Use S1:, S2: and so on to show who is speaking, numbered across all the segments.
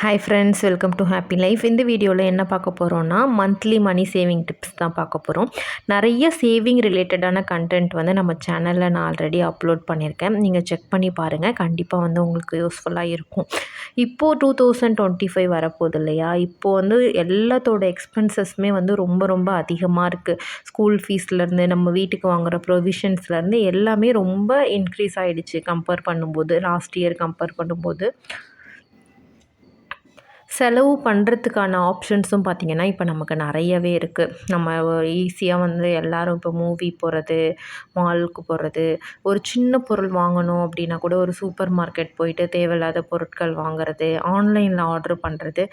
S1: Hi friends, welcome to happy life. இந்த வீடியோவில் என்ன பார்க்க போகிறோன்னா மந்த்லி மணி சேவிங் டிப்ஸ் தான் பார்க்க போகிறோம். நிறைய சேவிங் ரிலேட்டடான கண்டென்ட் வந்து நம்ம சேனலில் நான் ஆல்ரெடி அப்லோட் பண்ணியிருக்கேன். நீங்கள் செக் பண்ணி பாருங்கள், கண்டிப்பாக வந்து உங்களுக்கு யூஸ்ஃபுல்லாக இருக்கும். இப்போது 2025 வரப்போகுது இல்லையா? இப்போது வந்து எல்லாத்தோட எக்ஸ்பென்சஸுமே வந்து ரொம்ப ரொம்ப அதிகமாக இருக்குது. ஸ்கூல் ஃபீஸ்லேருந்து நம்ம வீட்டுக்கு வாங்குகிற ப்ரொவிஷன்ஸ்லேருந்து எல்லாமே ரொம்ப இன்க்ரீஸ் ஆகிடுச்சு கம்பேர் பண்ணும்போது, லாஸ்ட் இயர் கம்பேர் பண்ணும்போது. செலவு பண்ணுறதுக்கான ஆப்ஷன்ஸும் பார்த்திங்கன்னா இப்போ நமக்கு நிறையவே இருக்குது. நம்ம ஈஸியாக வந்து எல்லோரும் இப்போ மூவி போகிறது, மாலுக்கு போகிறது, ஒரு சின்ன பொருள் வாங்கணும் அப்படின்னா கூட ஒரு சூப்பர் மார்க்கெட் போயிட்டு தேவையில்லாத பொருட்கள் வாங்குறது, ஆன்லைனில் ஆர்டர் பண்ணுறது,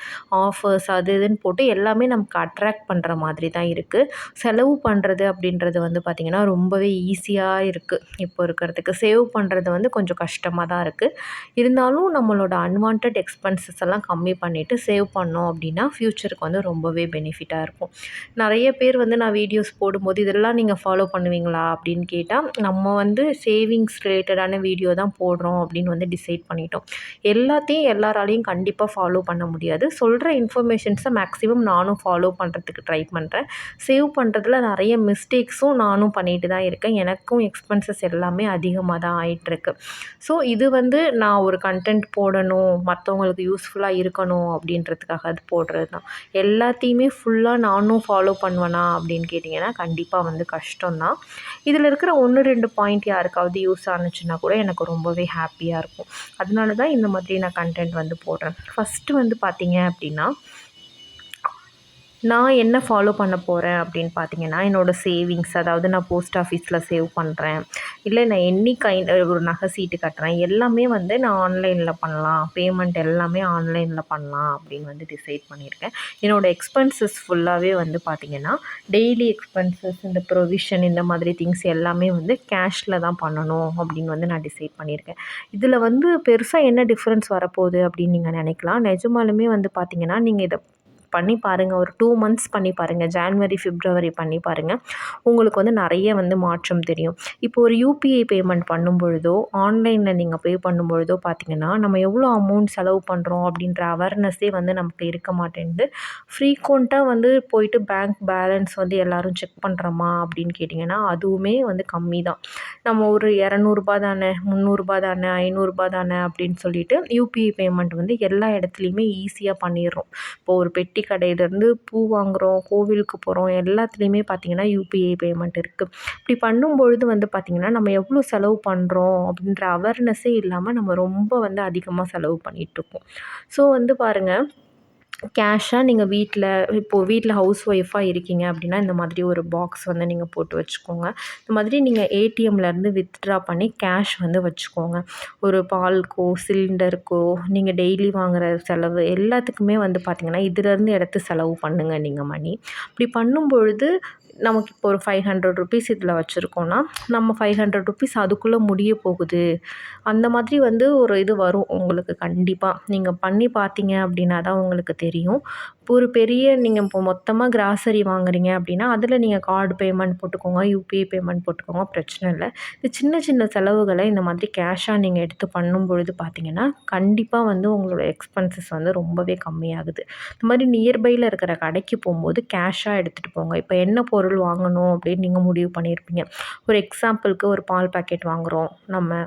S1: ஆஃபர்ஸ் அது இதுன்னு போட்டு எல்லாமே நமக்கு அட்ராக்ட் பண்ணுற மாதிரி தான் இருக்குது. செலவு பண்ணுறது அப்படின்றது வந்து பார்த்திங்கன்னா ரொம்பவே ஈஸியாக இருக்குது. இப்போ இருக்கிறதுக்கு சேவ் பண்ணுறது வந்து கொஞ்சம் கஷ்டமாக தான் இருக்குது. இருந்தாலும் நம்மளோட அன்வான்ட் எக்ஸ்பென்சஸ் எல்லாம் கம்மி பண்ணிவிட்டு சேவ் பண்ணோம் அப்படின்னா ஃப்யூச்சருக்கு வந்து ரொம்பவே பெனிஃபிட்டாக இருக்கும். நிறைய பேர் வந்து நான் வீடியோஸ் போடும்போது இதெல்லாம் நீங்கள் ஃபாலோ பண்ணுவீங்களா அப்படின்னு கேட்டால், நம்ம வந்து சேவிங்ஸ் ரிலேட்டடான வீடியோ தான் போடுறோம் அப்படின்னு வந்து டிசைட் பண்ணிட்டோம். எல்லாத்தையும் எல்லாராலையும் கண்டிப்பாக ஃபாலோ பண்ண முடியாது. சொல்கிற இன்ஃபர்மேஷன்ஸை மேக்ஸிமம் நானும் ஃபாலோ பண்ணுறதுக்கு ட்ரை பண்ணுறேன். சேவ் பண்ணுறதுல நிறைய மிஸ்டேக்ஸும் நானும் பண்ணிட்டு தான் இருக்கேன். எனக்கும் எக்ஸ்பென்சஸ் எல்லாமே அதிகமாக தான் ஆயிட்டிருக்கு. ஸோ இது வந்து நான் ஒரு கண்டென்ட் போடணும், மற்றவங்களுக்கு யூஸ்ஃபுல்லாக இருக்கணும் அப்படின்றதுக்காக அது போடுறது தான். எல்லாத்தையுமே ஃபுல்லாக நானும் ஃபாலோ பண்ணுவேனா அப்படின்னு கேட்டிங்கன்னா கண்டிப்பாக வந்து கஷ்டம்தான். இதில் இருக்கிற 1-2 பாயிண்ட் யாருக்காவது யூஸ் ஆனுச்சுன்னா கூட எனக்கு ரொம்பவே ஹாப்பியாக இருக்கும். அதனால தான் இந்த மாதிரி நான் கண்டென்ட் வந்து போடுறேன். ஃபஸ்ட்டு வந்து பார்த்திங்க அப்படின்னா, நான் என்ன ஃபாலோ பண்ண போகிறேன் அப்படின்னு பார்த்தீங்கன்னா, என்னோடய சேவிங்ஸ், அதாவது நான் போஸ்ட் ஆஃபீஸில் சேவ் பண்ணுறேன், இல்லை நான் எனி கைண்ட் ஒரு நகை சீட்டு கட்டுறேன், எல்லாமே வந்து நான் ஆன்லைனில் பண்ணலாம், பேமெண்ட் எல்லாமே ஆன்லைனில் பண்ணலாம் அப்படின்னு வந்து டிசைட் பண்ணியிருக்கேன். என்னோடய எக்ஸ்பென்சஸ் ஃபுல்லாகவே வந்து பார்த்திங்கன்னா, டெய்லி எக்ஸ்பென்சஸ், இந்த ப்ரொவிஷன், இந்த மாதிரி திங்ஸ் எல்லாமே வந்து கேஷில் தான் பண்ணணும் அப்படின்னு வந்து நான் டிசைட் பண்ணியிருக்கேன். இதில் வந்து பெருசாக என்ன டிஃப்ரென்ஸ் வரப்போகுது அப்படின்னு நீங்கள் நினைக்கலாம். நிஜமாலுமே வந்து பார்த்திங்கன்னா, நீங்கள் இதை பண்ணி பாருங்கள். ஒரு 2 மந்த்ஸ் பண்ணி பாருங்கள். ஜான்வரி, பிப்ரவரி பண்ணி பாருங்கள். உங்களுக்கு வந்து நிறைய வந்து மாற்றம் தெரியும். இப்போ ஒரு யூபிஐ பேமெண்ட் பண்ணும்பொழுதோ, ஆன்லைனில் நீங்கள் பே பண்ணும்பொழுதோ பார்த்திங்கன்னா, நம்ம எவ்வளோ அமௌண்ட் செலவு பண்ணுறோம் அப்படின்ற அவேர்னஸே வந்து நமக்கு இருக்க மாட்டேன்து. ஃப்ரீக்வெண்ட்டாக வந்து போயிட்டு பேங்க் பேலன்ஸ் வந்து எல்லோரும் செக் பண்ணுறோமா அப்படின்னு கேட்டிங்கன்னா, அதுவுமே வந்து கம்மி தான். நம்ம ஒரு ரூ. 200 தானே, ரூ. 300 தானே, ரூ. 500 தானே அப்படின்னு சொல்லிட்டு யூபிஐ பேமெண்ட் வந்து எல்லா இடத்துலையுமே ஈஸியாக பண்ணிடுறோம். இப்போ ஒரு பெட்டி கடையிலேருந்து பூ வாங்குகிறோம், கோவிலுக்கு போகிறோம், எல்லாத்துலேயுமே பார்த்திங்கன்னா யூபிஐ பேமெண்ட் இருக்குது. இப்படி பண்ணும்பொழுது வந்து பார்த்திங்கன்னா, நம்ம எவ்வளோ செலவு பண்ணுறோம் அப்படின்ற அவேர்னஸே இல்லாமல் நம்ம ரொம்ப வந்து அதிகமாக செலவு பண்ணிகிட்ருக்கோம். ஸோ வந்து பாருங்கள், கேஷாக நீங்கள் இப்போது வீட்டில் ஹவுஸ் ஒய்ஃபாக இருக்கீங்க அப்படின்னா, இந்த மாதிரி ஒரு பாக்ஸ் வந்து நீங்கள் போட்டு வச்சுக்கோங்க. இந்த மாதிரி நீங்கள் ஏடிஎம்லேருந்து வித்ட்ரா பண்ணி கேஷ் வந்து வச்சுக்கோங்க. ஒரு பால்க்கோ, சிலிண்டருக்கோ, நீங்கள் டெய்லி வாங்குகிற செலவு எல்லாத்துக்குமே வந்து பார்த்திங்கன்னா, இதிலேருந்து எடுத்து செலவு பண்ணுங்கள் நீங்கள் மணி. இப்படி பண்ணும்பொழுது நமக்கு இப்போ ஒரு ₹500 இதில் வச்சுருக்கோன்னா, நம்ம ₹500 அதுக்குள்ளே முடிய போகுது. அந்த மாதிரி வந்து ஒரு இது வரும் உங்களுக்கு கண்டிப்பாக. நீங்கள் பண்ணி பார்த்தீங்க அப்படின்னா தான் உங்களுக்கு தெரியும். ஒரு பெரிய நீங்கள் இப்போ மொத்தமாக கிராசரி வாங்குறீங்க அப்படின்னா, அதில் நீங்கள் கார்டு பேமெண்ட் போட்டுக்கோங்க, யூபிஐ பேமெண்ட் போட்டுக்கோங்க, பிரச்சனை இல்லை. இது சின்ன சின்ன செலவுகளை இந்த மாதிரி கேஷாக நீங்கள் எடுத்து பண்ணும்பொழுது பார்த்திங்கன்னா, கண்டிப்பாக வந்து உங்களோட எக்ஸ்பென்சஸ் வந்து ரொம்பவே கம்மியாகுது. இந்த மாதிரி நியர்பையில் இருக்கிற கடைக்கு போகும்போது கேஷாக எடுத்துகிட்டு போங்க. இப்போ என்ன பொருள் வாங்கணும் அப்படின்னு நீங்கள் முடிவு பண்ணியிருப்பீங்க. ஒரு எக்ஸாம்பிளுக்கு ஒரு பால் பாக்கெட் வாங்குகிறோம் நம்ம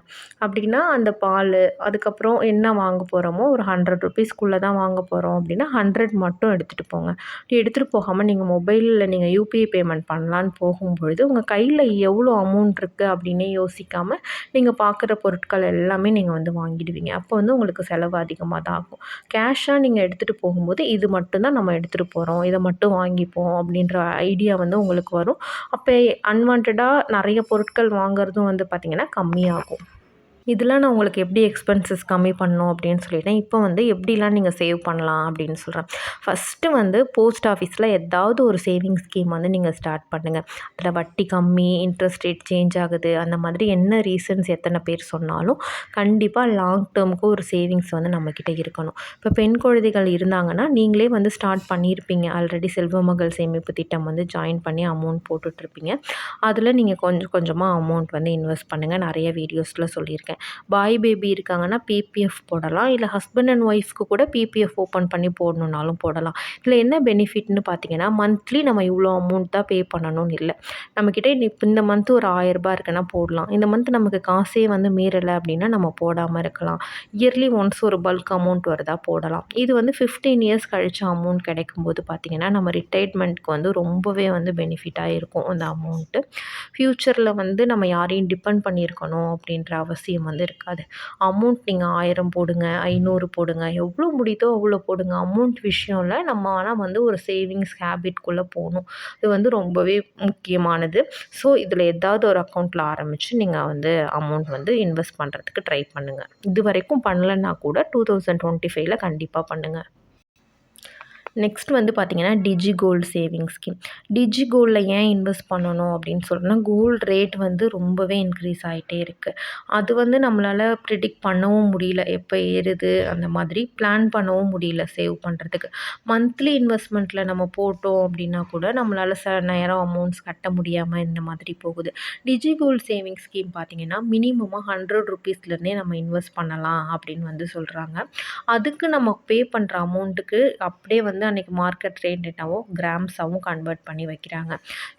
S1: அப்படின்னா, அந்த பால், அதுக்கப்புறம் என்ன வாங்க போகிறோமோ ஒரு ₹100 தான் வாங்க போகிறோம் அப்படின்னா 100 மட்டும் எடுத்துகிட்டு போங்க. அப்படி எடுத்துகிட்டு போகாமல் நீங்கள் மொபைலில் நீங்கள் யூபிஐ பேமெண்ட் பண்ணலான்னு போகும்பொழுது, உங்கள் கையில் எவ்வளோ அமௌண்ட் இருக்குது அப்படின்னே யோசிக்காமல் நீங்கள் பார்க்குற பொருட்கள் எல்லாமே நீங்கள் வந்து வாங்கிடுவீங்க. அப்போ வந்து உங்களுக்கு செலவு அதிகமாக தான் ஆகும். கேஷாக நீங்கள் எடுத்துகிட்டு போகும்போது இது மட்டும்தான் நம்ம எடுத்துகிட்டு போகிறோம், இதை மட்டும் வாங்கிப்போம் அப்படின்ற ஐடியா வந்து உங்களுக்கு வரும். அப்போ அன்வான்டாக நிறைய பொருட்கள் வாங்குறதும் வந்து பார்த்திங்கன்னா கம்மியாகும். இதெல்லாம் நான் உங்களுக்கு எப்படி எக்ஸ்பென்சஸ் கம்மி பண்ணணும் அப்படின்னு சொல்லிட்டேன். இப்போ வந்து எப்படிலாம் நீங்கள் சேவ் பண்ணலாம் அப்படின்னு சொல்கிறேன். ஃபஸ்ட்டு வந்து போஸ்ட் ஆஃபீஸில் ஏதாவது ஒரு சேவிங் ஸ்கீம் வந்து நீங்கள் ஸ்டார்ட் பண்ணுங்கள். அதில் வட்டி கம்மி, இன்ட்ரெஸ்ட் ரேட் சேஞ்ச் ஆகுது, அந்த மாதிரி என்ன ரீசன்ஸ் எத்தனை பேர் சொன்னாலும் கண்டிப்பாக லாங் டேர்முக்கு ஒரு சேவிங்ஸ் வந்து நம்மக்கிட்ட இருக்கணும். இப்போ பெண் குழந்தைகள் இருந்தாங்கன்னா நீங்களே வந்து ஸ்டார்ட் பண்ணியிருப்பீங்க. ஆல்ரெடி செல்வ மகள் சேமிப்பு திட்டம் வந்து ஜாயின் பண்ணி அமௌண்ட் போட்டுட்ருப்பீங்க. அதில் நீங்கள் கொஞ்சம் கொஞ்சமாக அமௌண்ட் வந்து இன்வெஸ்ட் பண்ணுங்கள். நிறைய வீடியோஸில் சொல்லியிருக்கேன். சொல்லியிருக்கேன். பாய் பேபி இருக்காங்கன்னா பிபிஎஃப் போடலாம். இல்லை ஹஸ்பண்ட் அண்ட் ஒய்ஃப்க்கு கூட பிபிஎஃப் ஓப்பன் பண்ணி போடணுன்னாலும் போடலாம். இதில் என்ன பெனிஃபிட்னு பார்த்தீங்கன்னா, மந்த்லி நம்ம இவ்வளோ அமௌண்ட் தான் பே பண்ணணும்னு இல்லை. நம்மக்கிட்ட இப்போ இந்த மந்த்து ஒரு ரூ. 1000 இருக்குன்னா போடலாம். இந்த மந்த் நமக்கு காசே வந்து மீறலை அப்படின்னா நம்ம போடாமல் இருக்கலாம். இயர்லி ஒன்ஸ் ஒரு பல்க் அமௌண்ட் வருதா போடலாம். இது வந்து 15 இயர்ஸ் கழிச்சு அமௌண்ட் கிடைக்கும்போது பார்த்திங்கன்னா, நம்ம ரிட்டையர்மெண்ட்க்கு வந்து ரொம்பவே வந்து பெனிஃபிட்டாக இருக்கும் அந்த அமௌண்ட்டு. ஃப்யூச்சரில் வந்து நம்ம யாரையும் டிபெண்ட் பண்ணியிருக்கணும் அப்படின்ற அவசியம் வந்து இருக்காது. அமௌண்ட் நீங்கள் 1000 போடுங்க, 500 போடுங்க, எவ்வளோ முடியுதோ அவ்வளோ போடுங்க. அமௌண்ட் விஷயம் இல்லை. நம்ம ஆனால் வந்து ஒரு சேவிங்ஸ் ஹேபிட்குள்ளே போகணும். இது வந்து ரொம்பவே முக்கியமானது. ஸோ இதில் ஏதாவது ஒரு அக்கௌண்ட்டில் ஆரம்பித்து நீங்கள் வந்து அமௌண்ட் வந்து இன்வெஸ்ட் பண்ணுறதுக்கு ட்ரை பண்ணுங்கள். இது வரைக்கும் பண்ணலன்னா கூட 2025ல கண்டிப்பாக பண்ணுங்கள். நெக்ஸ்ட் வந்து பார்த்திங்கன்னா, டிஜி கோல்டு சேவிங் ஸ்கீம். டிஜி கோல்டில் ஏன் இன்வெஸ்ட் பண்ணணும் அப்படின்னு சொல்கிறேன்னா, கோல்டு ரேட் வந்து ரொம்பவே இன்க்ரீஸ் ஆகிட்டே இருக்குது. அது வந்து நம்மளால் ப்ரிடிக்ட் பண்ணவும் முடியல. எப்போ ஏறுது அந்த மாதிரி பிளான் பண்ணவும் முடியல சேவ் பண்ணுறதுக்கு. மந்த்லி இன்வெஸ்ட்மெண்ட்டில் நம்ம போட்டோம் அப்படின்னா கூட நம்மளால் சில நேரம் அமௌண்ட்ஸ் கட்ட முடியாமல் இந்த மாதிரி போகுது. டிஜி கோல்டு சேவிங் ஸ்கீம் பார்த்திங்கன்னா, மினிமமாக ₹100 நம்ம இன்வெஸ்ட் பண்ணலாம் அப்படின்னு வந்து சொல்கிறாங்க. அதுக்கு நம்ம பே பண்ணுற அமௌண்ட்டுக்கு அப்படியே வந்து அன்றைக்கி மார்க்கெட் ரேட் என்னவோ கிராம்ஸாகவும் கன்வெர்ட் பண்ணி வைக்கிறாங்க.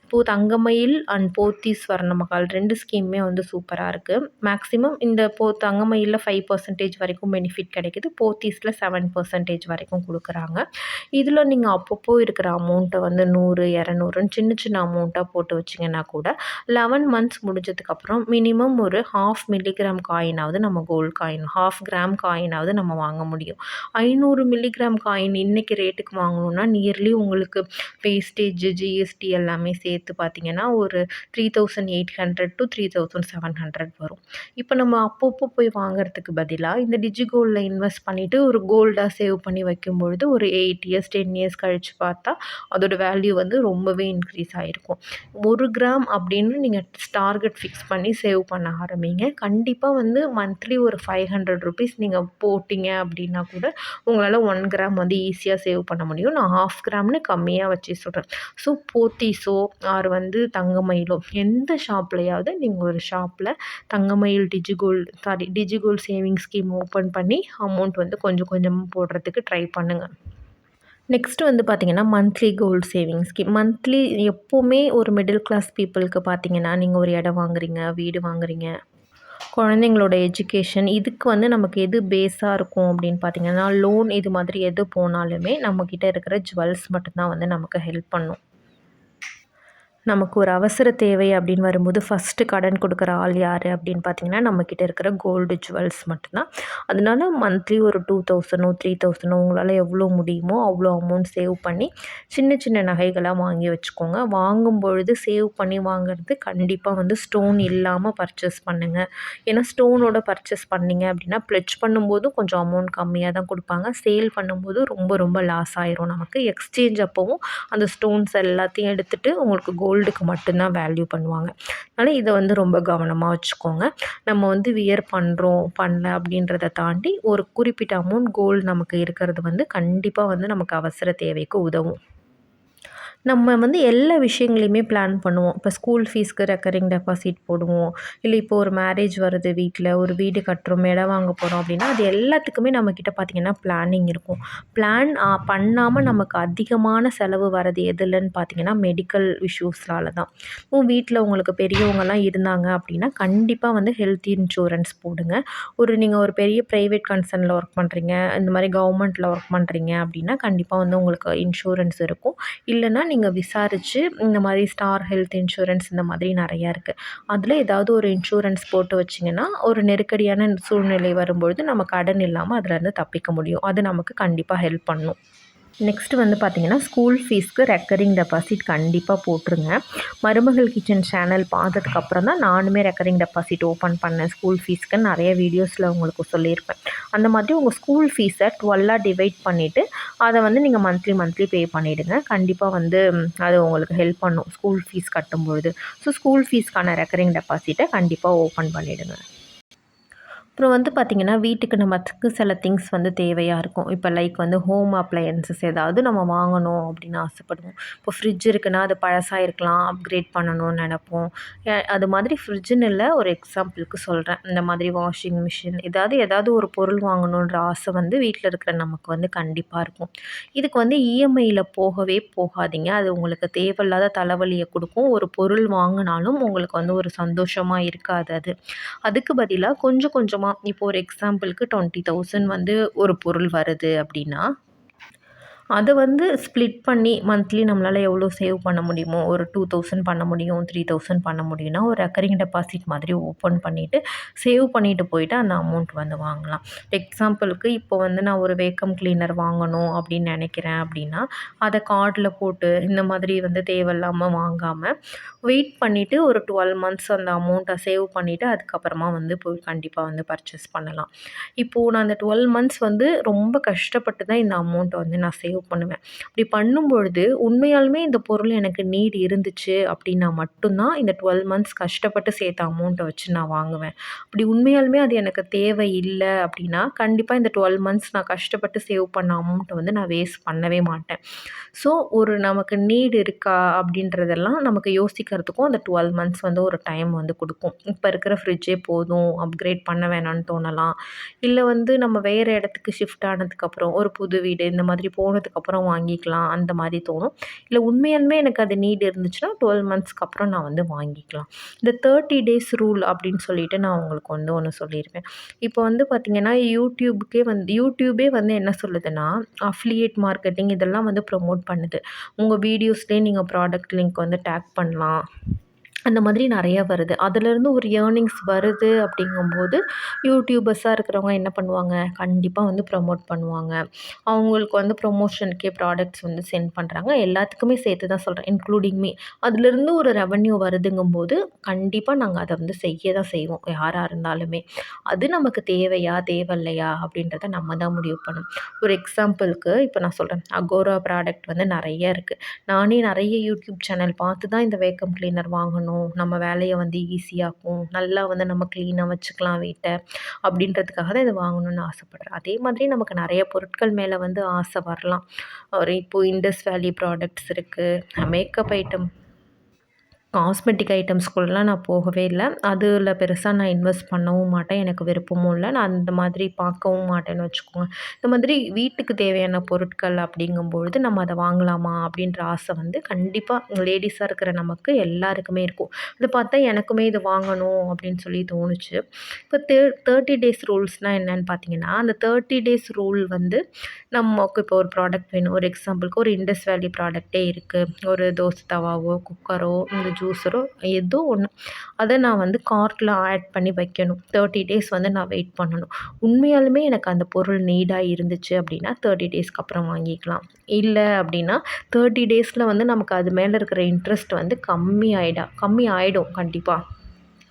S1: இப்போது தங்கமயில் அண்ட் போத்தீஸ் ஸ்வர்ணமஹால் 2 ஸ்கீமுமே வந்து சூப்பராக இருக்குது. மேக்ஸிமம் இந்த தங்கமயிலில் 5% வரைக்கும் பெனிஃபிட் கிடைக்குது. போத்தீஸில் 7% வரைக்கும் கொடுக்குறாங்க. இதில் நீங்கள் அப்பப்போ இருக்கிற அமௌண்ட்டை வந்து 100, 200ன்னு சின்ன சின்ன அமௌண்ட்டாக போட்டு வச்சிங்கன்னா கூட 11 மந்த்ஸ் முடிஞ்சதுக்கப்புறம் மினிமம் ஒரு 1/2 மில்லிகிராம் காயினாவது நம்ம கோல்டு காயின் 1/2 கிராம் காயினாவது நம்ம வாங்க முடியும். 500 மில்லிகிராம் காயின் இன்றைக்கி ரேட்டுக்கு வாங்கணுன்னா நியர்லி உங்களுக்கு வேஸ்டேஜ், ஜிஎஸ்டி எல்லாமே சேர்த்து பார்த்திங்கன்னா ஒரு 3800 to 3700 வரும். இப்போ நம்ம அப்பப்போ போய் வாங்குறதுக்கு பதிலாக இந்த டிஜி கோல்டில் இன்வெஸ்ட் பண்ணிவிட்டு ஒரு கோல்டாக சேவ் பண்ணி வைக்கும்பொழுது ஒரு 8 இயர்ஸ் 10 இயர்ஸ் கழித்து பார்த்தா அதோட வேல்யூ வந்து ரொம்பவே இன்க்ரீஸ் ஆகிருக்கும். 1 கிராம் அப்படின்னு நீங்கள் டார்கெட் ஃபிக்ஸ் பண்ணி சேவ் பண்ண ஆரம்பிங்க. கண்டிப்பாக வந்து மந்த்லி ஒரு ₹500 நீங்கள் போட்டிங்க அப்படின்னா கூட உங்களால் 1 கிராம் வந்து ஈஸியாக சேவ் பண்ண முடியும். நான் 1/2 கிராம்னு கம்மியாக வச்சு சொல்கிறேன். ஸோ போத்தீஸோ ஆர் வந்து தங்கமயிலோ எந்த ஷாப்லையாவது நீங்கள் ஒரு ஷாப்பில் Thangamayil digi gold saving scheme open பண்ணி அமௌண்ட் வந்து கொஞ்சம் கொஞ்சமாக போடுறதுக்கு ட்ரை பண்ணுங்கள். நெக்ஸ்ட்டு வந்து பார்த்திங்கன்னா, monthly gold saving scheme. Monthly எப்போவுமே ஒரு மிடில் கிளாஸ் பீப்புளுக்கு பார்த்திங்கன்னா, நீங்கள் ஒரு இடம் வாங்குறீங்க, வீடு வாங்குறீங்க, குழந்தைங்களோட எஜுகேஷன் இதுக்கு வந்து நமக்கு எது பேஸாக இருக்கும் அப்படின்னு பார்த்திங்கன்னா, லோன் இது மாதிரி எது போனாலுமே நம்மக்கிட்ட இருக்கிற ஜுவல்ஸ் மட்டும்தான் வந்து நமக்கு ஹெல்ப் பண்ணும். நமக்கு ஒரு அவசர தேவை அப்படின்னு வரும்போது ஃபஸ்ட்டு கடன் கொடுக்குற ஆள் யார் அப்படின்னு பார்த்திங்கன்னா, நம்மக்கிட்ட இருக்கிற கோல்டு ஜுவல்ஸ் மட்டும்தான். அதனால மந்த்லி ஒரு 2000 3000 உங்களால் எவ்வளோ முடியுமோ அவ்வளோ அமௌண்ட் சேவ் பண்ணி சின்ன சின்ன நகைகளாக வாங்கி வச்சுக்கோங்க. வாங்கும்பொழுது சேவ் பண்ணி வாங்குறது கண்டிப்பாக வந்து ஸ்டோன் இல்லாமல் பர்ச்சேஸ் பண்ணுங்கள். ஏன்னா ஸ்டோனோட பர்ச்சேஸ் பண்ணிங்க அப்படின்னா ப்ளெட்ஜ் பண்ணும்போதும் கொஞ்சம் அமௌண்ட் கம்மியாக தான் கொடுப்பாங்க. சேல் பண்ணும்போது ரொம்ப ரொம்ப லாஸ் ஆயிரும் நமக்கு. எக்ஸ்சேஞ்ச் அப்போவும் அந்த ஸ்டோன்ஸ் எல்லாத்தையும் எடுத்துகிட்டு உங்களுக்கு கோல்டுக்கு மட்டும்தான் வேல்யூ பண்ணுவாங்க. அதனால் இதை வந்து ரொம்ப கவனமாக வச்சுக்கோங்க. நம்ம வந்து வியர் பண்ணுறோம் பண்ணல அப்படின்றத தாண்டி ஒரு குறிப்பிட்ட அமௌண்ட் கோல்டு நமக்கு இருக்கிறது வந்து கண்டிப்பாக வந்து நமக்கு அவசர தேவைக்கு உதவும். நம்ம வந்து எல்லா விஷயங்களையுமே பிளான் பண்ணுவோம். இப்போ ஸ்கூல் ஃபீஸ்க்கு ரெக்கரிங் டெபாசிட் போடுவோம். இல்லை இப்போ ஒரு மேரேஜ் வருது வீட்டில், ஒரு வீடு கட்டுறோம், இடம் வாங்க போகிறோம் அப்படின்னா அது எல்லாத்துக்குமே நம்மக்கிட்ட பார்த்திங்கன்னா பிளானிங் இருக்கும். பிளான் பண்ணாமல் நமக்கு அதிகமான செலவு வர்றது எதுலன்னு பார்த்திங்கன்னா மெடிக்கல் இஷ்யூஸ்னால தான். வீட்டில் உங்களுக்கு பெரியவங்கலாம் இருந்தாங்க அப்படின்னா கண்டிப்பாக வந்து ஹெல்த் இன்சூரன்ஸ் போடுங்க. நீங்கள் ஒரு பெரிய ப்ரைவேட் கன்சர்னில் ஒர்க் பண்ணுறீங்க, இந்த மாதிரி கவர்மெண்ட்டில் ஒர்க் பண்ணுறீங்க அப்படின்னா கண்டிப்பாக வந்து உங்களுக்கு இன்சூரன்ஸ் இருக்கும். இல்லைன்னா நீங்கள் விசாரித்து இந்த மாதிரி ஸ்டார் ஹெல்த் இன்சூரன்ஸ் இந்த மாதிரி நிறையா இருக்குது. அதில் ஏதாவது ஒரு இன்சூரன்ஸ் போட்டு வச்சிங்கன்னா ஒரு நெருக்கடியான சூழ்நிலை வரும்பொழுது நம்ம கடன் இல்லாமல் அதிலேருந்து தப்பிக்க முடியும். அது நமக்கு கண்டிப்பாக ஹெல்ப் பண்ணும். நெக்ஸ்ட்டு வந்து பார்த்திங்கன்னா, ஸ்கூல் ஃபீஸ்க்கு ரெக்கரிங் டெபாசிட் கண்டிப்பாக போட்டுருங்க. மருமகள் கிச்சன் சேனல் பார்த்ததுக்கப்புறம் தான் நானுமே ரெக்கரிங் டெபாசிட் ஓப்பன் பண்ணேன் ஸ்கூல் ஃபீஸ்க்குன்னு நிறைய வீடியோஸில் உங்களுக்கு சொல்லியிருப்பேன். அந்த மாதிரி உங்கள் ஸ்கூல் ஃபீஸை 12ஆக டிவைட் பண்ணிவிட்டு அதை வந்து நீங்கள் மந்த்லி பே பண்ணிவிடுங்க. கண்டிப்பாக வந்து அது உங்களுக்கு ஹெல்ப் பண்ணும் ஸ்கூல் ஃபீஸ் கட்டும்பொழுது. ஸோ ஸ்கூல் ஃபீஸ்க்கான ரெக்கரிங் டெபாசிட்டை கண்டிப்பாக ஓப்பன் பண்ணிவிடுங்க. அப்புறம் வந்து பார்த்திங்கன்னா, வீட்டுக்கு நமக்கு சில திங்ஸ் வந்து தேவையா இருக்கும். இப்போ லைக் வந்து ஹோம் அப்ளையன்ஸஸ் ஏதாவது நம்ம வாங்கணும் அப்படின்னு ஆசைப்படுவோம். இப்போ ஃப்ரிட்ஜ் இருக்குன்னா, அது பழசா இருக்கலாம். அப்கிரேட் பண்ணணும்னு நெனைப்போம். அது மாதிரி ஃப்ரிட்ஜுன்னு இல்ல, ஒரு எக்ஸாம்பிளுக்கு சொல்றேன். இந்த மாதிரி வாஷிங் மிஷின் ஏதாவது ஒரு பொருள் வாங்கணுன்ற ஆசை வந்து வீட்ல இருக்கிற நமக்கு வந்து கண்டிப்பா இருக்கும். இதுக்கு வந்து இஎம்ஐல போகவே போகாதீங்க. அது உங்களுக்கு தேவையில்லாத தலைவலிய குடுக்கும். ஒரு பொருள் வாங்குனாலும் உங்களுக்கு வந்து ஒரு சந்தோஷமா இருக்காது அது. அதுக்கு பதிலா கொஞ்சம் கொஞ்சமா இப்போ ஒரு எக்ஸாம்பிளுக்கு 20,000 வந்து ஒரு பொருள் வருது அப்படின்னா, அத வந்து ஸ்ப்ளிட் பண்ணி மந்த்லி நம்மளால எவ்வளோ சேவ் பண்ண முடியுமோ, ஒரு 2,000 பண்ண முடியும், 3,000 பண்ண முடியும்னா, ஒரு ரெக்கரிங் டெபாசிட் மாதிரி ஓப்பன் பண்ணிட்டு, சேவ் பண்ணிட்டு போயிட்டு அந்த அமௌண்ட் வந்து வாங்கலாம். எக்ஸாம்பிளுக்கு இப்போ வந்து நான் ஒரு வேக்கம் கிளீனர் வாங்கணும் அப்படின்னு நெனைக்கிறேன் அப்படின்னா, அத கார்ட்ல போட்டு இந்த மாதிரி வந்து தேவையில்லாம வாங்காம, வெயிட் பண்ணிட்டு ஒரு 12 மந்த்ஸ் அந்த அமௌண்ட்ட சேவ் பண்ணிட்டு, அதுக்கப்புறமா வந்து போய் கண்டிப்பா வந்து பர்ச்சேஸ் பண்ணலாம். இப்போது நான் அந்த 12 மந்த்ஸ் வந்து ரொம்ப கஷ்டப்பட்டு தான் இந்த அமௌண்ட்ட வந்து நான் சேவ் பண்ணுவேன். அப்படி பண்ணும்பொழுது உண்மையாலுமே இந்த பொருள் எனக்கு நீட் இருந்துச்சு அப்படின்னா மட்டும் தான் இந்த 12 மந்த்ஸ் கஷ்டப்பட்டு சேர்த்த அமௌண்ட்ட வச்சு நான் வாங்குவேன். அப்படி உண்மையாலுமே அது எனக்கு தேவை இல்ல அப்படின்னா, கண்டிப்பா இந்த 12 மந்த்ஸ் நான் கஷ்டப்பட்டு சேவ் பண்ண அமௌண்ட்ட வந்து நான் வேஸ்ட் பண்ணவே மாட்டேன். ஸோ ஒரு நமக்கு நீட் இருக்கா அப்படின்றதெல்லாம் நமக்கு யோசிக்கிறதுக்கும் அந்த 12 மந்த்ஸ் வந்து ஒரு டைம் வந்து குடுக்கும். இப்ப இருக்கிற ஃப்ரிட்ஜே போதும், அப்கிரேட் பண்ண வேணான்னு தோணலாம். இல்ல வந்து நம்ம வேற இடத்துக்கு ஷிஃப்ட் ஆனதுக்கப்புறம், ஒரு புது வீடு இந்த மாதிரி போனதுக்கப்புறம் வாங்கிக்கலாம், அந்த மாரி தோணும். இல்ல உண்மையாலுமே எனக்கு அது நீட் இருந்துச்சுன்னா, 12 மந்த்ஸ்க்கு அப்புறம் நான் வந்து வாங்கிக்கலாம். இந்த 30 டேஸ் ரூல் அப்படின்னு சொல்லிட்டு நான் உங்களுக்கு வந்து ஒண்ணு சொல்லிருவேன். இப்போ வந்து பார்த்தீங்கன்னா, யூடியூபே வந்து என்ன சொல்லுதுன்னா, அஃபிலியேட் மார்க்கெட்டிங் இதெல்லாம் வந்து ப்ரமோட் பண்ணுது. உங்க வீடியோஸ்லயே நீங்க ப்ராடக்ட் லிங்க் வந்து டேக் பண்ணலாம். அந்த மாதிரி நெறைய வருது. அதுலேருந்து ஒரு ஏர்னிங்ஸ் வருது அப்படிங்கும்போது, யூடியூபர்ஸா இருக்கிறவங்க என்ன பண்ணுவாங்க, கண்டிப்பா வந்து ப்ரமோட் பண்ணுவாங்க. அவங்களுக்கு வந்து ப்ரமோஷனுக்கே ப்ராடக்ட்ஸ் வந்து சென்ட் பண்றாங்க. எல்லாத்துக்குமே சேர்த்து தான் சொல்றேன், இன்க்ளூடிங் மீ. அதுலேருந்து ஒரு ரெவென்யூ வருதுங்கும்போது, கண்டிப்பா நாங்க அத வந்து செய்ய தான் செய்வோம், யாரா இருந்தாலுமே. அது நமக்கு தேவையா, தேவையில்லையா அப்படின்றத நம்ம தான் முடிவு பண்ணணும். ஒரு எக்ஸாம்பிளுக்கு இப்போ நான் சொல்றேன், அகோரா ப்ராடக்ட் வந்து நெறைய இருக்கு. நானே நெறைய யூடியூப் சேனல் பார்த்து தான் இந்த வேக்கம் கிளீனர் வாங்கணும். நம்ம வேலைய வந்து ஈஸியாக்கும். நல்லா வந்து நம்ம கிளீனா வச்சுக்கலாம் வீட்ட. அப்படின்றதுக்காக தான் இத வாங்கணும்னு ஆசைப்படுறேன். அதே மாதிரி நமக்கு நெறைய பொருட்கள் மேல வந்து ஆசை வரலாம். ஒரு இப்போ இண்டஸ் வேலி ப்ராடக்ட்ஸ் இருக்கு. மேக்கப் ஐட்டம் காஸ்மெட்டிக் ஐட்டம்ஸ்குள்ளலாம் நான் போகவே இல்ல. அதுல பெருசா நான் இன்வெஸ்ட் பண்ணவும் மாட்டேன். எனக்கு விருப்பமும் இல்ல. நான் அந்த மாதிரி பார்க்கவும் மாட்டேன்னு வச்சுக்கோங்க. இந்த மாதிரி வீட்டுக்கு தேவையான பொருட்கள் அப்படிங்கும்பொழுது, நம்ம அத வாங்கலாமா? அப்படின்ற ஆசை வந்து கண்டிப்பா லேடீஸா இருக்கிற நமக்கு எல்லாருக்குமே இருக்கும். அத பார்த்தா எனக்குமே இது வாங்கணும் அப்படின்னு சொல்லி தோணுச்சு. இப்போ 30 டேஸ் ரூல்ஸ்னா என்னன்னு பார்த்தீங்கன்னா, அந்த 30 டேஸ் ரூல் வந்து நமக்கு இப்போ ஒரு ப்ராடக்ட் வேணும். ஒரு எக்ஸாம்பிளுக்கு ஒரு இண்டஸ் வேலி ப்ராடக்ட்டே இருக்கு. ஒரு தோசை தவாவோ, குக்கரோ, இந்த ஜூஸரோ ஏதோ ஒண்ணு. அத நான் வந்து கார்ட்ல ஆட் பண்ணி வைக்கணும். 30 டேஸ் வந்து நான் வெயிட் பண்ணணும். உண்மையாலுமே எனக்கு அந்த பொருள் நீடா இருந்துச்சு அப்படின்னா, 30 டேஸ்க்கு அப்புறம் வாங்கிக்கலாம். இல்ல அப்படின்னா 30 டேஸ்ல வந்து நமக்கு அது மேல இருக்கிற இன்ட்ரெஸ்ட் வந்து கம்மி ஆயிடும் கண்டிப்பா.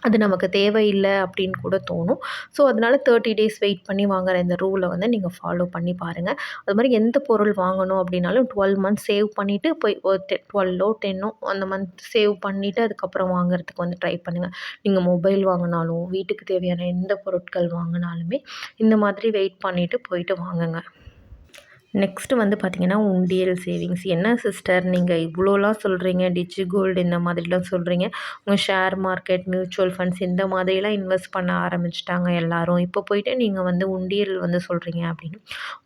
S1: அது நமக்கு தேவையில்ல அப்படின்னு கூட தோணும். ஸோ, அதனால 30 டேஸ் வெயிட் பண்ணி வாங்குற இந்த ரூல வந்து நீங்க ஃபாலோ பண்ணி பாருங்க. அது மாரி எந்த பொருள் வாங்கணும் அப்படின்னாலும் 12 மந்த்ஸ் சேவ் பண்ணிட்டு போய் ஒரு 12ஓ 10ஓ அந்த மந்த் சேவ் பண்ணிட்டு அதுக்கப்புறம் வாங்குறதுக்கு வந்து ட்ரை பண்ணுங்க. நீங்க மொபைல் வாங்குனாலும், வீட்டுக்கு தேவையான எந்த பொருட்கள் வாங்குனாலுமே இந்த மாதிரி வெயிட் பண்ணிட்டு போயிட்டு வாங்குங்க. நெக்ஸ்ட்டு வந்து பார்த்தீங்கன்னா, உண்டியல் சேவிங்ஸ். என்ன சிஸ்டர் நீங்க இவ்வளோலாம் சொல்றீங்க, டிஜி கோல்டு இந்த மாதிரிலாம் சொல்றீங்க. உங்க ஷேர் மார்க்கெட், மியூச்சுவல் ஃபண்ட்ஸ் இந்த மாதிரிலாம் இன்வெஸ்ட் பண்ண ஆரம்பிச்சுட்டாங்க எல்லாரும். இப்போ போயிட்டு நீங்க வந்து உண்டியல் வந்து சொல்றீங்க அப்படின்னு.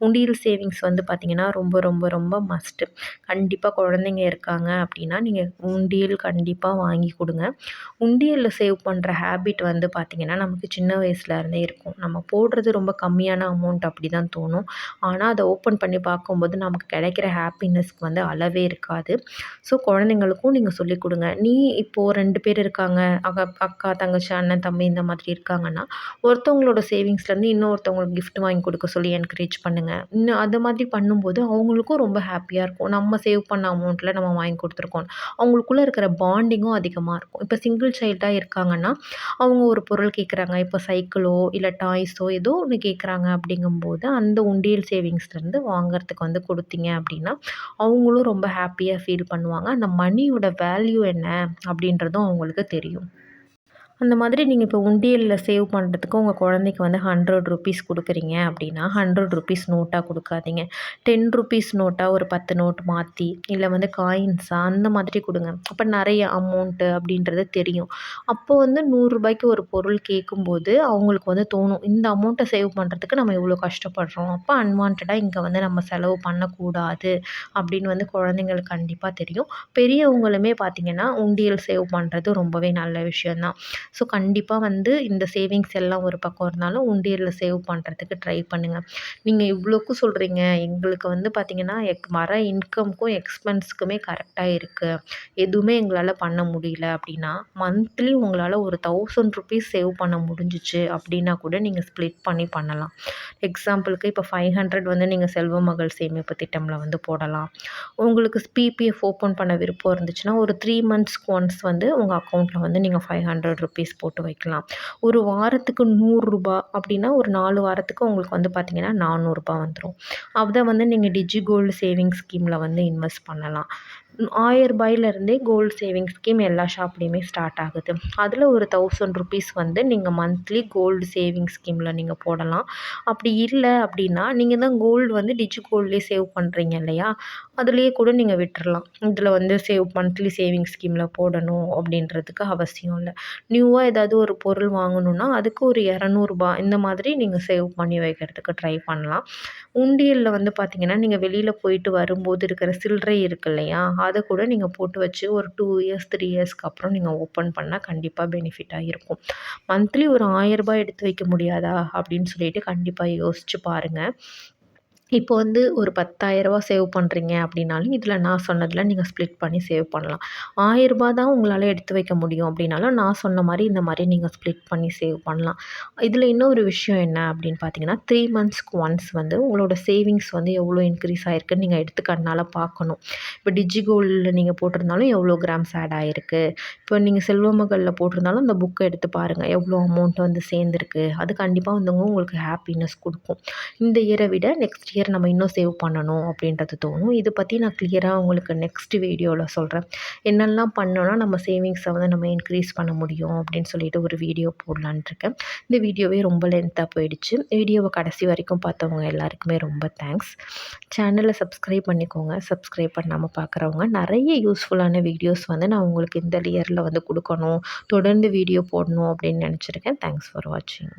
S1: உண்டியல் சேவிங்ஸ் வந்து பார்த்தீங்கன்னா, ரொம்ப ரொம்ப ரொம்ப மஸ்ட்டு. கண்டிப்பா குழந்தைங்க இருக்காங்க அப்படின்னா, நீங்க உண்டியல் கண்டிப்பா வாங்கி குடுங்க. உண்டியல்ல சேவ் பண்ற ஹேபிட் வந்து பார்த்தீங்கன்னா, நமக்கு சின்ன வயசுல இருந்தே இருக்கும். நம்ம போடுறது ரொம்ப கம்மியான அமௌண்ட் அப்படி தான் தோணும். ஆனா, அத ஓப்பன் பண்ணி பார்க்கும்போது நமக்கு கிடைக்கிற ஹாப்பினஸ்க்கு வந்து அளவே இருக்காது. ஸோ, குழந்தைங்களுக்கும் நீங்க சொல்லிக் குடுங்க. இப்போ 2 பேர் இருக்காங்க. அக்கா, தங்கச்சி, அண்ணன், தம்பி இந்த மாதிரி இருக்காங்கன்னா, ஒருத்தவங்களோட சேவிங்ஸ்லேருந்து இன்னொருத்தவங்களுக்கு கிஃப்ட் வாங்கி கொடுக்க சொல்லி என்கரேஜ் பண்ணுங்க. இன்னும் அது மாதிரி பண்ணும்போது அவங்களுக்கும் ரொம்ப ஹாப்பியா இருக்கும். நம்ம சேவ் பண்ண அமௌண்ட்ல நம்ம வாங்கி குடுத்துருக்கோம். அவங்களுக்குள்ள இருக்கிற பாண்டிங்கும் அதிகமா இருக்கும். இப்போ சிங்கிள் சைல்டா இருக்காங்கன்னா, அவங்க ஒரு பொருள் கேட்குறாங்க. இப்போ சைக்கிளோ, இல்ல டாய்ஸோ ஏதோ ஒண்ணு கேட்குறாங்க அப்படிங்கும்போது, அந்த உண்டியல் சேவிங்ஸ்லேருந்து வாங்குறதுக்கு வந்து குடுத்தீங்க அப்படின்னா, அவங்களும் ரொம்ப ஹாப்பியா ஃபீல் பண்ணுவாங்க. அந்த மணியோட வேல்யூ என்ன அப்படின்றதும் அவங்களுக்கு தெரியும். அந்த மாதிரி நீங்கள் இப்போ உண்டியல்ல சேவ் பண்ணுறதுக்கு உங்கள் குழந்தைக்கு வந்து ₹100 குடுக்குறீங்க அப்படின்னா, ₹100 நோட்டா குடுக்காதீங்க. ₹10 நோட்டா ஒரு 10 நோட் மாத்தி, இல்ல வந்து காயின்ஸா அந்த மாதிரி குடுங்க. அப்ப நெறைய அமௌண்ட்டு அப்படின்றது தெரியும். அப்போ வந்து ₹100க்கு ஒரு பொருள் கேட்கும்போது, அவங்களுக்கு வந்து தோணும். இந்த அமௌண்ட்ட சேவ் பண்ணுறதுக்கு நம்ம இவ்வளோ கஷ்டப்படுறோம். அப்ப அன்வான்டடா இங்க வந்து நம்ம செலவு பண்ணக்கூடாது அப்படின்னு வந்து குழந்தைங்களுக்கு கண்டிப்பா தெரியும். பெரியவங்களுமே பார்த்தீங்கன்னா, உண்டியல் சேவ் பண்றது ரொம்பவே நல்ல விஷயம் தான். ஸோ கண்டிப்பா வந்து இந்த சேவிங்ஸ் எல்லாம் ஒரு பக்கம் இருந்தாலும், உண்டியல்ல சேவ் பண்ணுறதுக்கு ட்ரை பண்ணுங்க. நீங்க இவ்வளோக்கும் சொல்றீங்க, எங்களுக்கு வந்து பார்த்தீங்கன்னா, வர இன்கம்க்கும், எக்ஸ்பென்ஸ்க்குமே கரெக்ட்டா இருக்கு. எதுவுமே எங்களால பண்ண முடியல அப்படின்னா, மந்த்லி உங்களால ஒரு ₹1000 சேவ் பண்ண முடிஞ்சுச்சு அப்படின்னா கூட நீங்க ஸ்ப்ளிட் பண்ணி பண்ணலாம். எக்ஸாம்பிளுக்கு இப்போ 500 வந்து நீங்க செல்வ மகள் சேமிப்பு திட்டம்ல வந்து போடலாம். உங்களுக்கு பிபிஎஃப் ஓப்பன் பண்ண விருப்பம் இருந்துச்சுன்னா, ஒரு 3 மந்த்ஸ்க்கு ஒன்ஸ் வந்து உங்க அக்கவுண்ட்ல வந்து நீங்க ₹500 போட்டு வைக்கலாம். ஒரு வாரத்துக்கு ₹100 அப்படின்னா, ஒரு 4 வாரத்துக்கு உங்களுக்கு வந்து பார்த்தீங்கன்னா, ₹400 வந்துரும். அத வந்து நீங்க டிஜி கோல்டு சேவிங்ஸ் ஸ்கீம்ல வந்து இன்வெஸ்ட் பண்ணலாம். ரூ. 1000 கோல்டு சேவிங்ஸ் ஸ்கீம் எல்லா ஷாப்லயுமே ஸ்டார்ட் ஆகுது. அதில ஒரு ₹1000 வந்து நீங்க மந்த்லி கோல்டு சேவிங்ஸ் ஸ்கீம்ல நீங்க போடலாம். அப்படி இல்ல அப்படின்னா, நீங்க தான் கோல்டு வந்து டிஜி கோல்ட்லயே சேவ் பண்றீங்க இல்லையா? அதிலேயே கூட நீங்க விட்டுறலாம். இதில வந்து மந்த்லி சேவிங்ஸ் ஸ்கீம்ல போடணும் அப்படின்றதுக்கு அவசியம் இல்ல. நியூவா ஏதாவது ஒரு பொருள் வாங்கணும்னா, அதுக்கு ஒரு ₹200 இந்த மாதிரி நீங்க சேவ் பண்ணி வைக்கிறதுக்கு ட்ரை பண்ணலாம். உண்டியல்ல வந்து பார்த்தீங்கன்னா, நீங்க வெளியில போயிட்டு வரும்போது இருக்கிற சில்லறை இருக்கு இல்லையா? அத கூட நீங்க போட்டு வச்சு ஒரு 2 இயர்ஸ், 3 இயர்ஸ்க்கு அப்புறம் நீங்க ஓப்பன் பண்ணா கண்டிப்பா பெனிஃபிட்டா இருக்கும். மந்த்லி ஒரு ₹1000 எடுத்து வைக்க முடியாதா? அப்படின்னு சொல்லிட்டு கண்டிப்பா யோசிச்சு பாருங்க. இப்போ வந்து ஒரு ₹10,000 சேவ் பண்றீங்க அப்படின்னாலும், இதில நான் சொன்னதில நீங்க ஸ்ப்ளிட் பண்ணி சேவ் பண்ணலாம். ₹1000 தான் உங்களால எடுத்து வைக்க முடியும் அப்படின்னாலும், நான் சொன்ன மாரி இந்த மாரி நீங்க ஸ்ப்ளிட் பண்ணி சேவ் பண்ணலாம். இதில இன்னொரு விஷயம் என்ன அப்படின்னு பார்த்தீங்கன்னா, 3 மந்த்ஸ்க்கு ஒன்ஸ் வந்து உங்களோட சேவிங்ஸ் வந்து எவ்வளோ இன்க்ரீஸ் ஆயிருக்குன்னு நீங்க எடுத்து கண்ணால பார்க்கணும். இப்போ டிஜி கோல்ட்ல நீங்க போட்டிருந்தாலும் எவ்வளோ கிராம்ஸ் ஆட் ஆயிருக்கு. இப்போ நீங்க செல்வ மகள்ல போட்டிருந்தாலும் அந்த புக்க எடுத்து பாருங்க. எவ்வளோ அமௌண்ட் வந்து சேர்ந்திருக்கு. அது கண்டிப்பா வந்து உங்களுக்கு ஹாப்பினஸ் குடுக்கும். இந்த இயர விட நெக்ஸ்ட் இயர் நம்ம இன்னும் சேவ் பண்ணணும் அப்படின்றது தோணும். இத பத்தி நான் கிளியரா உங்களுக்கு நெக்ஸ்ட் வீடியோல சொல்றேன். என்னெல்லாம் பண்ணோம்னா நம்ம சேவிங்ஸ வந்து நம்ம இன்க்ரீஸ் பண்ண முடியும் அப்படின்னு சொல்லிட்டு ஒரு வீடியோ போடலான்ட்டு இருக்கேன். இந்த வீடியோவே ரொம்ப லென்த்தா போயிடுச்சு. வீடியோவ கடைசி வரைக்கும் பார்த்தவங்க எல்லாருக்குமே ரொம்ப தேங்க்ஸ். சேனல சப்ஸ்கிரைப் பண்ணிக்கோங்க. சப்ஸ்கிரைப் பண்ணாம பார்க்குறவங்க நெறைய யூஸ்ஃபுல்லான வீடியோஸ் வந்து நான் உங்களுக்கு இந்த இயர்ல வந்து குடுக்கணும். தொடர்ந்து வீடியோ போடணும் அப்படின்னு நெனச்சிருக்கேன். தேங்க்ஸ் ஃபார் வாட்சிங்.